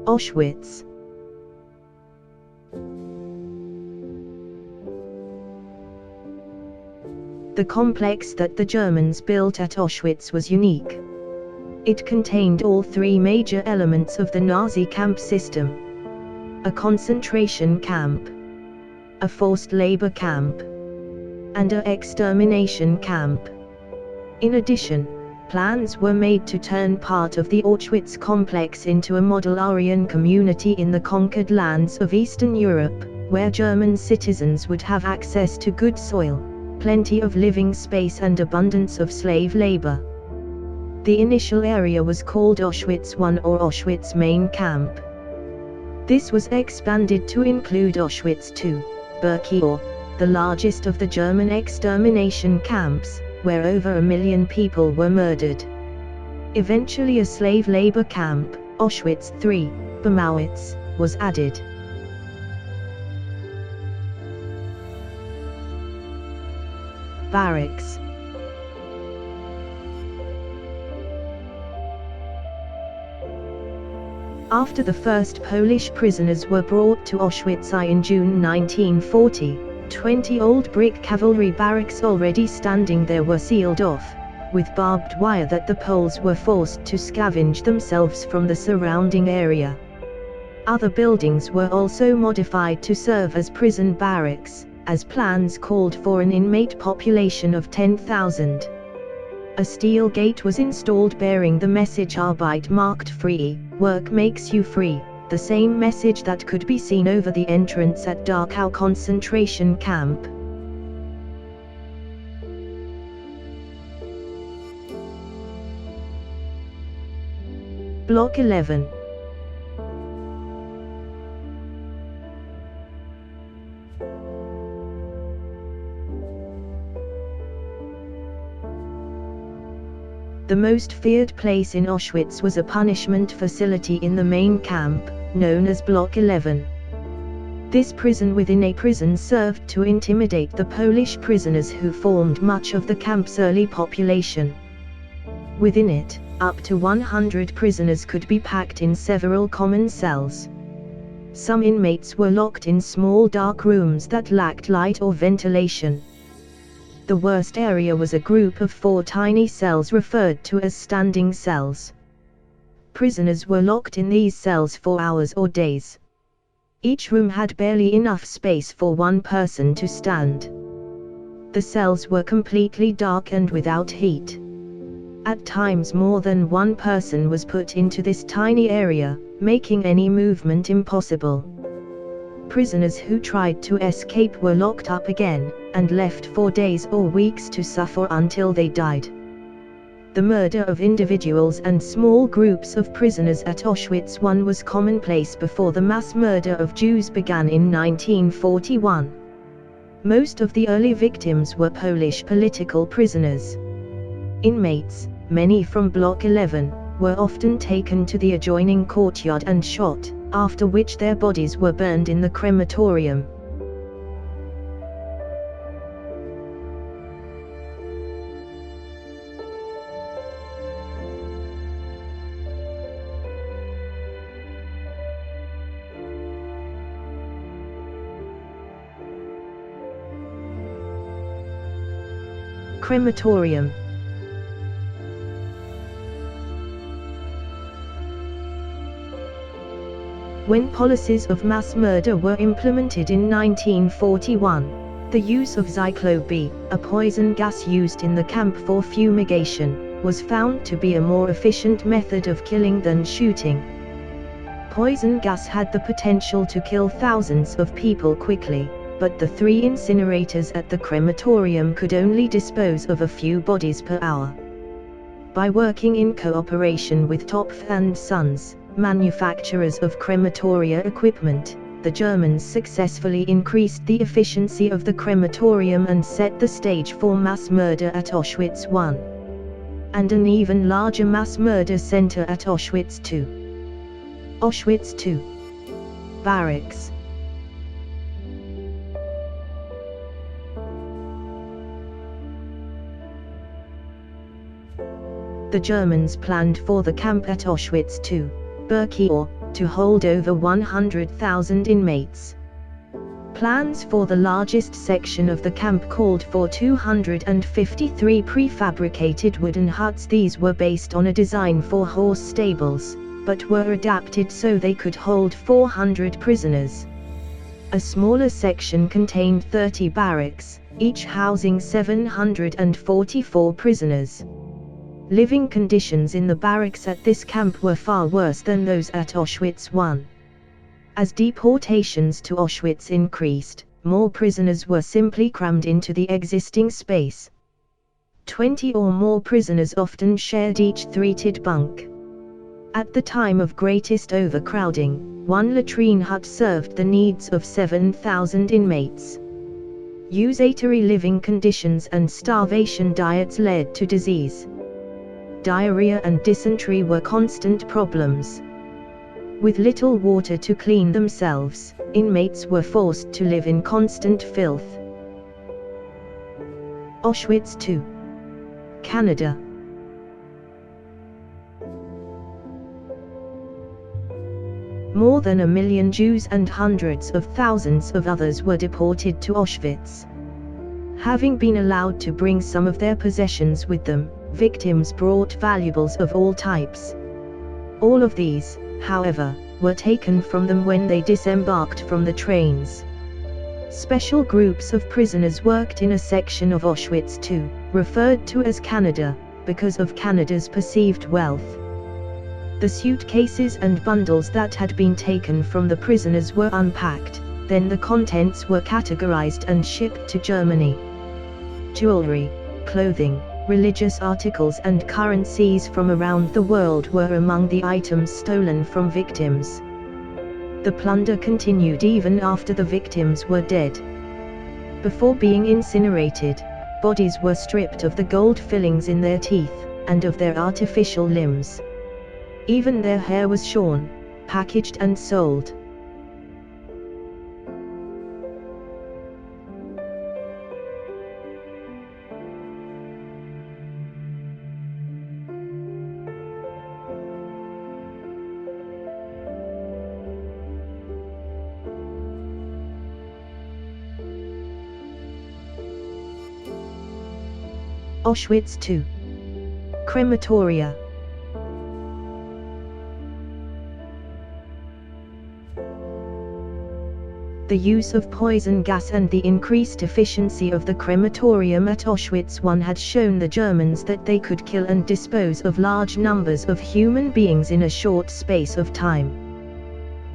Auschwitz. The complex that the Germans built at Auschwitz was unique. It contained all three major elements of the Nazi camp system: a concentration camp, a forced labor camp, and an extermination camp. In addition, plans were made to turn part of the Auschwitz complex into a model Aryan community in the conquered lands of Eastern Europe, where German citizens would have access to good soil, plenty of living space and abundance of slave labor. The initial area was called Auschwitz I or Auschwitz Main Camp. This was expanded to include Auschwitz II, Birkenau, the largest of the German extermination camps, where over 1 million people were murdered. Eventually a slave labor camp, Auschwitz III, Bermowitz, was added. Barracks. After the first Polish prisoners were brought to Auschwitz I in June 1940, 20 old brick cavalry barracks already standing there were sealed off, with barbed wire that the Poles were forced to scavenge themselves from the surrounding area. Other buildings were also modified to serve as prison barracks, as plans called for an inmate population of 10,000. A steel gate was installed bearing the message Arbeit macht frei, work makes you free, the same message that could be seen over the entrance at Dachau concentration camp. Block 11. The most feared place in Auschwitz was a punishment facility in the main camp, known as Block 11. This prison within a prison served to intimidate the Polish prisoners who formed much of the camp's early population. Within it, up to 100 prisoners could be packed in several common cells. Some inmates were locked in small dark rooms that lacked light or ventilation. The worst area was a group of 4 tiny cells referred to as standing cells. Prisoners were locked in these cells for hours or days. Each room had barely enough space for one person to stand. The cells were completely dark and without heat. At times more than one person was put into this tiny area, making any movement impossible. Prisoners who tried to escape were locked up again, and left for days or weeks to suffer until they died. The murder of individuals and small groups of prisoners at Auschwitz I was commonplace before the mass murder of Jews began in 1941. Most of the early victims were Polish political prisoners. Inmates, many from Block 11, were often taken to the adjoining courtyard and shot, after which their bodies were burned in the crematorium. Crematorium. When policies of mass murder were implemented in 1941, the use of Zyklon B, a poison gas used in the camp for fumigation, was found to be a more efficient method of killing than shooting. Poison gas had the potential to kill thousands of people quickly, but the 3 incinerators at the crematorium could only dispose of a few bodies per hour. By working in cooperation with Topf and Sons, manufacturers of crematoria equipment, the Germans successfully increased the efficiency of the crematorium and set the stage for mass murder at Auschwitz I, and an even larger mass murder center at Auschwitz II. Auschwitz II. Barracks. The Germans planned for the camp at Auschwitz II, Birkenau, to hold over 100,000 inmates. Plans for the largest section of the camp called for 253 prefabricated wooden huts. These were based on a design for horse stables, but were adapted so they could hold 400 prisoners. A smaller section contained 30 barracks, each housing 744 prisoners. Living conditions in the barracks at this camp were far worse than those at Auschwitz I. As deportations to Auschwitz increased, more prisoners were simply crammed into the existing space. 20 or more prisoners often shared each treated bunk. At the time of greatest overcrowding, one latrine hut served the needs of 7,000 inmates. Usuratory living conditions and starvation diets led to disease. Diarrhea and dysentery were constant problems. With little water to clean themselves, inmates were forced to live in constant filth. Auschwitz II. Canada. More than 1 million Jews and hundreds of thousands of others were deported to Auschwitz. Having been allowed to bring some of their possessions with them, victims brought valuables of all types. All of these, however, were taken from them when they disembarked from the trains. Special groups of prisoners worked in a section of Auschwitz II, referred to as Canada, because of Canada's perceived wealth. The suitcases and bundles that had been taken from the prisoners were unpacked, then the contents were categorized and shipped to Germany. Jewelry, clothing, religious articles and currencies from around the world were among the items stolen from victims. The plunder continued even after the victims were dead. Before being incinerated, bodies were stripped of the gold fillings in their teeth, and of their artificial limbs. Even their hair was shorn, packaged and sold. Auschwitz II. Crematoria. The use of poison gas and the increased efficiency of the crematorium at Auschwitz I had shown the Germans that they could kill and dispose of large numbers of human beings in a short space of time.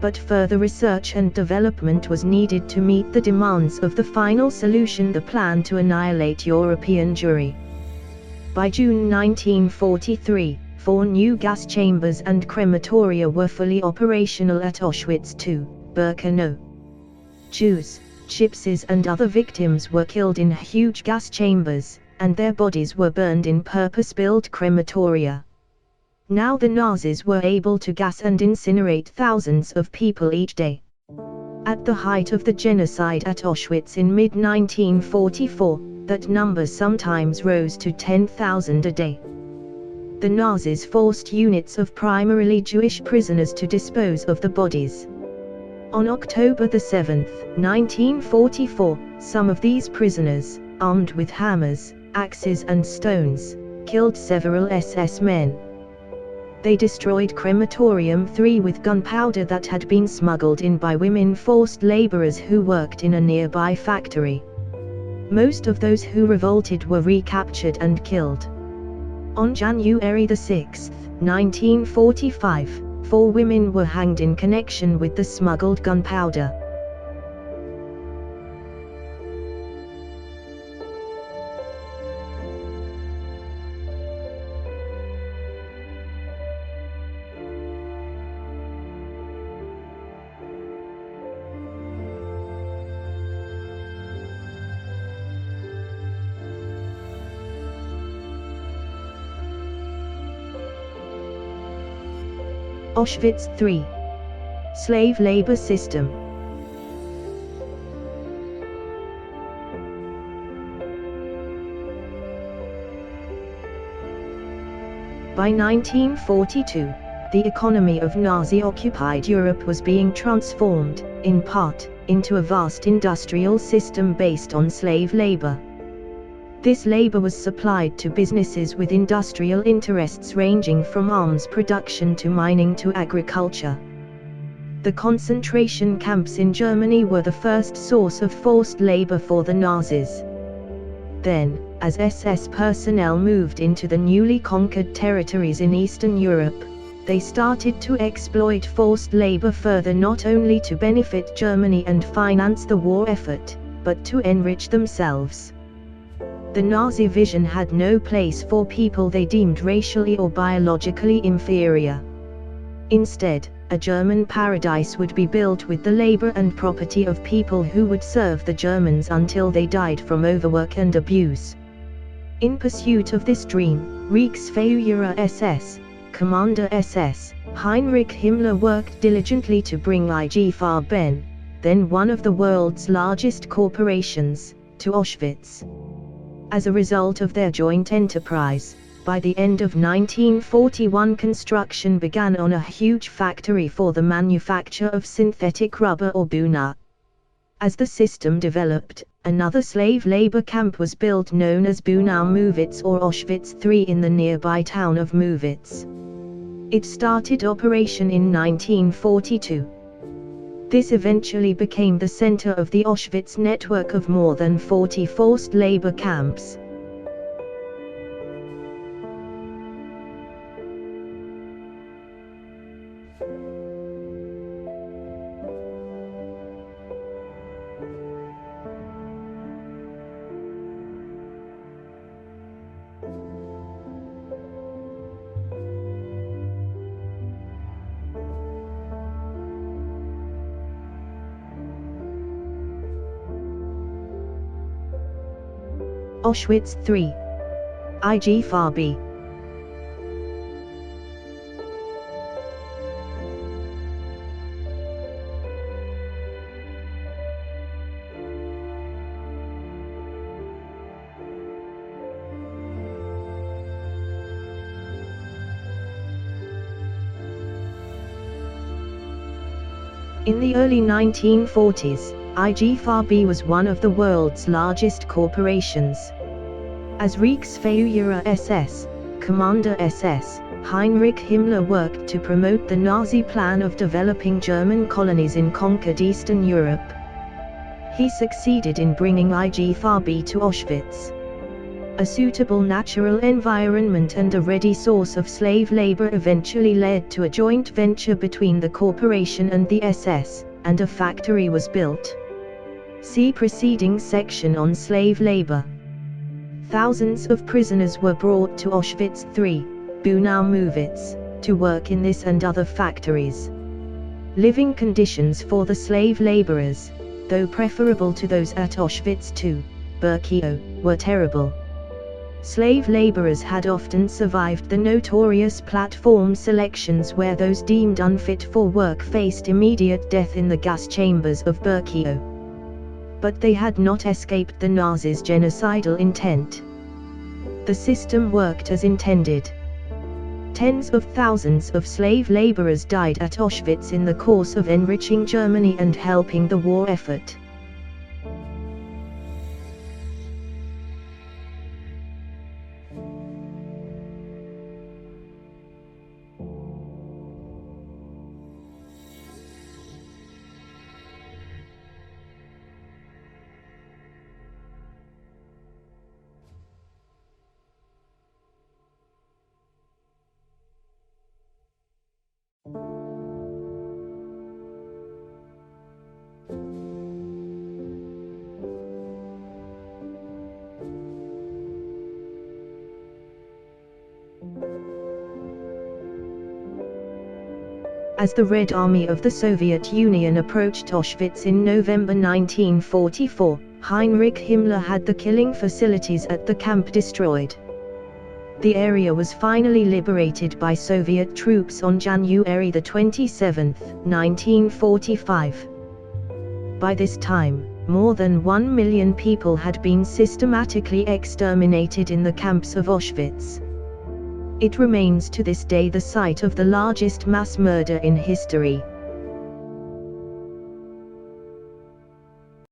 But further research and development was needed to meet the demands of the final solution, the plan to annihilate European Jewry. By June 1943, 4 new gas chambers and crematoria were fully operational at Auschwitz II, Birkenau. Jews, gypsies and other victims were killed in huge gas chambers, and their bodies were burned in purpose-built crematoria. Now the Nazis were able to gas and incinerate thousands of people each day. At the height of the genocide at Auschwitz in mid-1944, that number sometimes rose to 10,000 a day. The Nazis forced units of primarily Jewish prisoners to dispose of the bodies. On October 7, 1944, some of these prisoners, armed with hammers, axes and stones, killed several SS men. They destroyed Crematorium 3 with gunpowder that had been smuggled in by women forced laborers who worked in a nearby factory. Most of those who revolted were recaptured and killed. On January 6, 1945, 4 women were hanged in connection with the smuggled gunpowder. Auschwitz III. Slave labor system. By 1942, the economy of Nazi-occupied Europe was being transformed, in part, into a vast industrial system based on slave labor. This labor was supplied to businesses with industrial interests ranging from arms production to mining to agriculture. The concentration camps in Germany were the first source of forced labor for the Nazis. Then, as SS personnel moved into the newly conquered territories in Eastern Europe, they started to exploit forced labor further, not only to benefit Germany and finance the war effort, but to enrich themselves. The Nazi vision had no place for people they deemed racially or biologically inferior. Instead, a German paradise would be built with the labor and property of people who would serve the Germans until they died from overwork and abuse. In pursuit of this dream, Reichsführer SS, Commander SS, Heinrich Himmler worked diligently to bring IG Farben, then one of the world's largest corporations, to Auschwitz. As a result of their joint enterprise, by the end of 1941 construction began on a huge factory for the manufacture of synthetic rubber or buna. As the system developed, another slave labor camp was built known as Auschwitz or Auschwitz III in the nearby town of Movitz. It started operation in 1942. This eventually became the center of the Auschwitz network of more than 40 forced labor camps. Auschwitz III. IG Farbe. In the early 1940s, IG Farbe was one of the world's largest corporations. As Reichsführer SS, Commander SS, Heinrich Himmler worked to promote the Nazi plan of developing German colonies in conquered Eastern Europe. He succeeded in bringing IG Farbe to Auschwitz. A suitable natural environment and a ready source of slave labor eventually led to a joint venture between the corporation and the SS, and a factory was built. See preceding section on slave labor. Thousands of prisoners were brought to Auschwitz III, Movitz, to work in this and other factories. Living conditions for the slave laborers, though preferable to those at Auschwitz II, Birkenau, were terrible. Slave laborers had often survived the notorious platform selections where those deemed unfit for work faced immediate death in the gas chambers of Birkenau. But they had not escaped the Nazis' genocidal intent. The system worked as intended. Tens of thousands of slave laborers died at Auschwitz in the course of enriching Germany and helping the war effort. As the Red Army of the Soviet Union approached Auschwitz in November 1944, Heinrich Himmler had the killing facilities at the camp destroyed. The area was finally liberated by Soviet troops on January 27, 1945. By this time, more than 1 million people had been systematically exterminated in the camps of Auschwitz. It remains to this day the site of the largest mass murder in history.